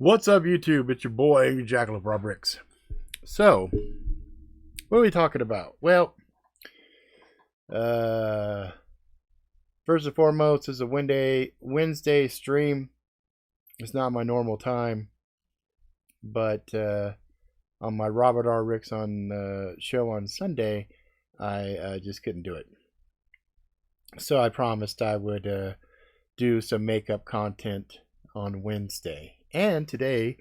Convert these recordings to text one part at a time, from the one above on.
What's up, YouTube? It's your boy, Jackalope Robricks. So, what are we talking about? Well, first and foremost, it's a Wednesday stream. It's not my normal time, but on my Robert R. Ricks on show on Sunday, I just couldn't do it. So I promised I would do some makeup content on Wednesday. And today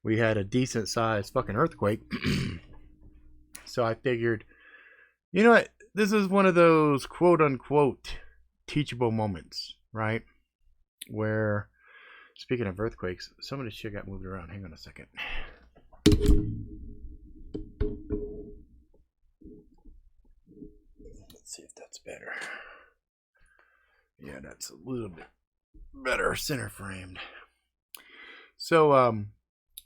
we had a decent sized fucking earthquake. So I figured, you know what? This is one of those quote unquote teachable moments, right? Where, speaking of earthquakes, some of this shit got moved around. Hang on a second. Let's see if that's better. Yeah, that's a little bit better center framed. So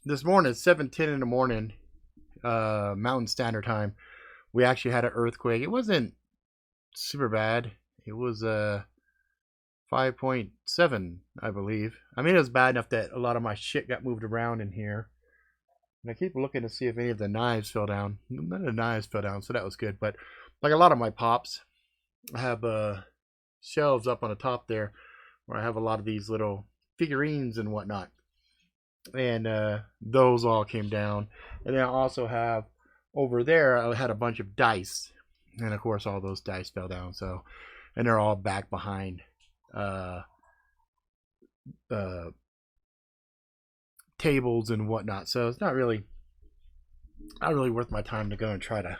this morning at 7:10 in the morning, Mountain Standard Time, we actually had an earthquake. It wasn't super bad. It was 5.7, I believe. I mean, it was bad enough that a lot of my shit got moved around in here. And I keep looking to see if any of the knives fell down. None of the knives fell down, so that was good. But like a lot of my pops, I have shelves up on the top there where I have a lot of these little figurines and whatnot. And those all came down. And then I also have over there, I had a bunch of dice. And of course, all those dice fell down. So, and they're all back behind tables and whatnot. So it's not really worth my time to go and try to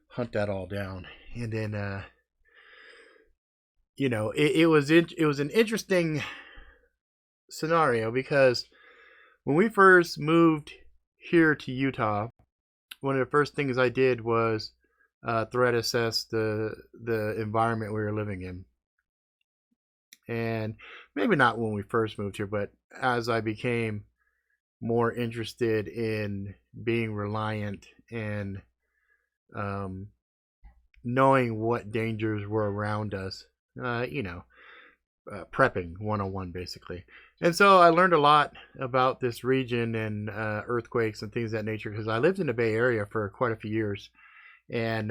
hunt that all down. And then, you know, it was an interesting scenario because when we first moved here to Utah, one of the first things I did was threat assess the environment we were living in. And maybe not when we first moved here, but as I became more interested in being reliant and knowing what dangers were around us, prepping 101 basically. And so I learned a lot about this region and earthquakes and things of that nature because I lived in the Bay Area for quite a few years. And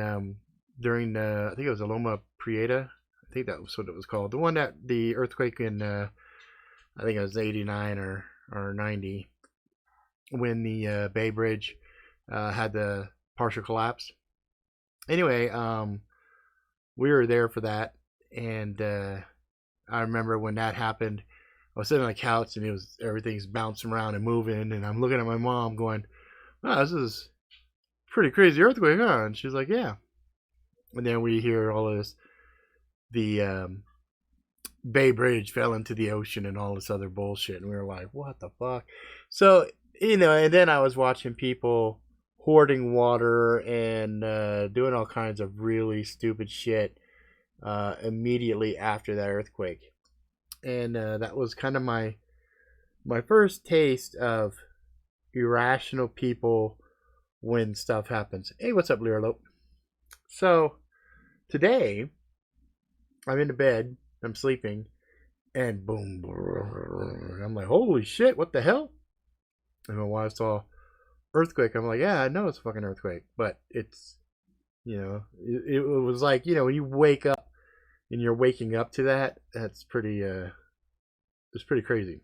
during I think it was Loma Prieta, I think that was what it was called. The one that the earthquake in, I think it was 89 or 90, when the Bay Bridge had the partial collapse. Anyway, we were there for that. And I remember when that happened, I was sitting on the couch and everything's bouncing around and moving, and I'm looking at my mom going, "Wow, this is a pretty crazy earthquake, huh?" And she's like, "Yeah." And then we hear all of this, the Bay Bridge fell into the ocean and all this other bullshit, and we were like, "What the fuck?" So, and then I was watching people hoarding water and doing all kinds of really stupid shit immediately after that earthquake. And that was kind of my first taste of irrational people when stuff happens. Hey, what's up, Lyrilope? So today I'm in the bed, I'm sleeping, and boom, I'm like, holy shit, what the hell? And my wife saw earthquake. I'm like, yeah, I know it's a fucking earthquake, but it's, it was like, when you wake up and you're waking up to that, that's pretty it's pretty crazy.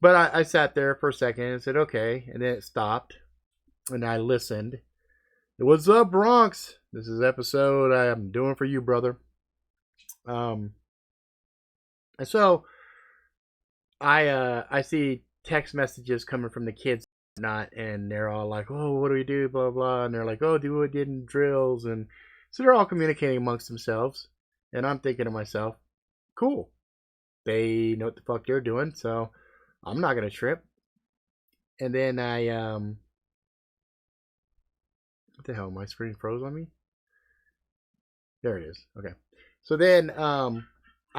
But I sat there for a second and said, okay, and then it stopped and I listened. What's up, Bronx? This is episode I'm doing for you, brother. And so I see text messages coming from the kids and whatnot, and they're all like, oh, what do we do, blah blah, and they're like, oh, do what did in drills, and so they're all communicating amongst themselves. And I'm thinking to myself, cool. They know what the fuck they're doing, so I'm not gonna trip. And then I what the hell? My screen froze on me. There it is. Okay. So then I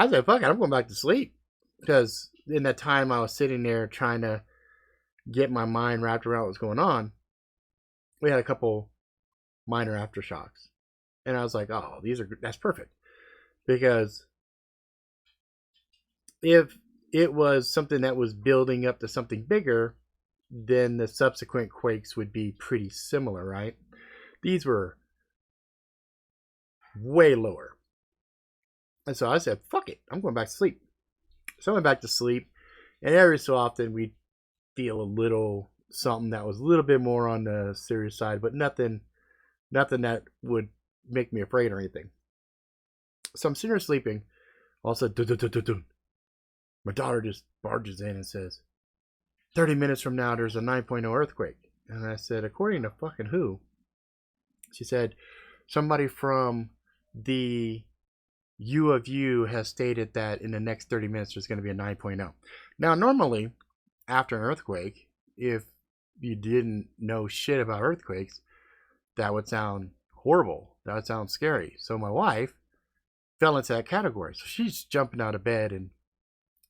said, fuck it, I'm going back to sleep. Because in that time I was sitting there trying to get my mind wrapped around what's going on. We had a couple minor aftershocks. And I was like, oh, that's perfect. Because if it was something that was building up to something bigger, then the subsequent quakes would be pretty similar, right? These were way lower. And so I said, fuck it, I'm going back to sleep. So I went back to sleep, and every so often we'd feel a little something that was a little bit more on the serious side, but nothing that would make me afraid or anything. So I'm sitting there sleeping. All of a sudden, my daughter just barges in and says, 30 minutes from now, there's a 9.0 earthquake. And I said, according to fucking who? She said, somebody from the U of U has stated that in the next 30 minutes there's going to be a 9.0. Now, normally, after an earthquake, if you didn't know shit about earthquakes, that would sound horrible. That would sound scary. So my wife fell into that category. So she's jumping out of bed and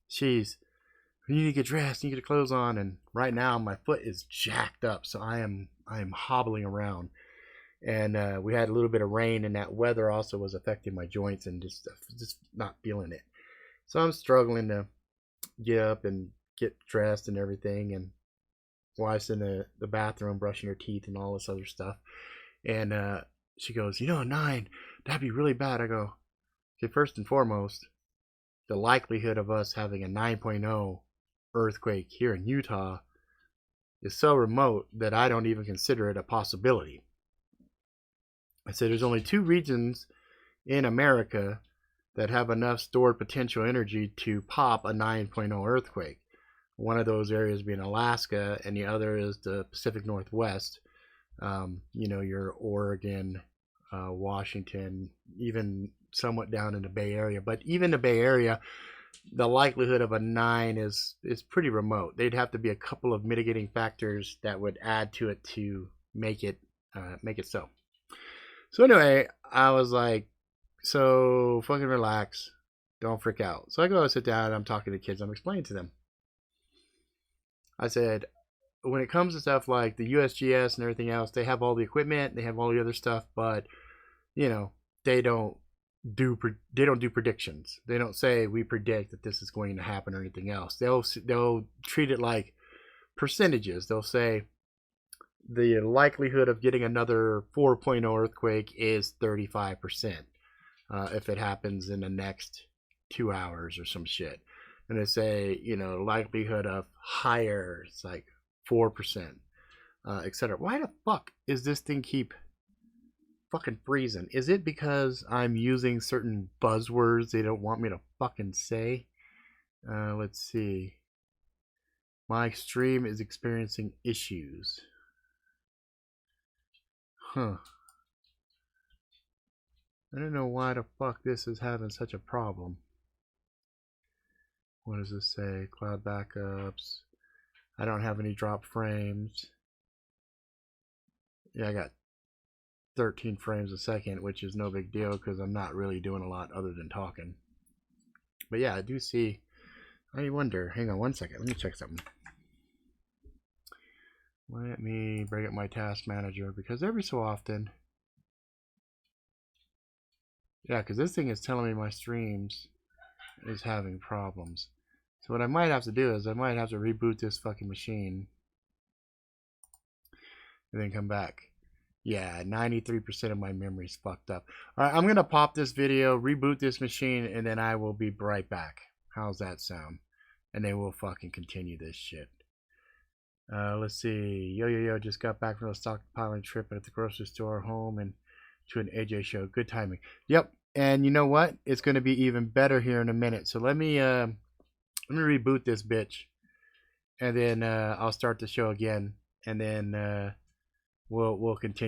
she's, you need to get dressed, you need to get clothes on. And right now my foot is jacked up. So I am hobbling around. And we had a little bit of rain, and that weather also was affecting my joints and just not feeling it. So I'm struggling to get up and get dressed and everything. And wife's in the bathroom brushing her teeth and all this other stuff. And she goes, 9, that'd be really bad. I go, okay, first and foremost, the likelihood of us having a 9.0 earthquake here in Utah is so remote that I don't even consider it a possibility. I said there's only 2 regions in America that have enough stored potential energy to pop a 9.0 earthquake. One of those areas being Alaska, and the other is the Pacific Northwest. Your Oregon, Washington, even somewhat down in the Bay Area. But even the Bay Area, the likelihood of a 9 is pretty remote. They'd have to be a couple of mitigating factors that would add to it to make it so. So anyway, I was like, so fucking relax. Don't freak out. So I go and sit down and I'm talking to kids. I'm explaining to them. I said, when it comes to stuff like the USGS and everything else, they have all the equipment, they have all the other stuff, but they don't do predictions. They don't say we predict that this is going to happen or anything else. They'll treat it like percentages. They'll say the likelihood of getting another 4.0 earthquake is 35% if it happens in the next 2 hours or some shit. And they say, likelihood of higher, it's like 4%, etc. Why the fuck is this thing keep fucking freezing? Is it because I'm using certain buzzwords they don't want me to fucking say? Let's see. My stream is experiencing issues. Huh. I don't know why the fuck this is having such a problem. What does this say? Cloud backups. I don't have any drop frames. Yeah, I got 13 frames a second, which is no big deal because I'm not really doing a lot other than talking. But yeah, I do see. I wonder. Hang on one second. Let me check something. Let me bring up my task manager because every so often. Yeah, because this thing is telling me my streams is having problems. So what I might have to do is I might have to reboot this fucking machine and then come back. Yeah, 93% of my memory's fucked up. Alright, I'm going to pop this video, reboot this machine, and then I will be right back. How's that sound? And then we'll fucking continue this shit. Let's see. Yo, just got back from a stockpiling trip at the grocery store, home, and to an AJ show. Good timing. Yep. And you know what? It's going to be even better here in a minute. So let me reboot this bitch, and then I'll start the show again, and then we'll continue.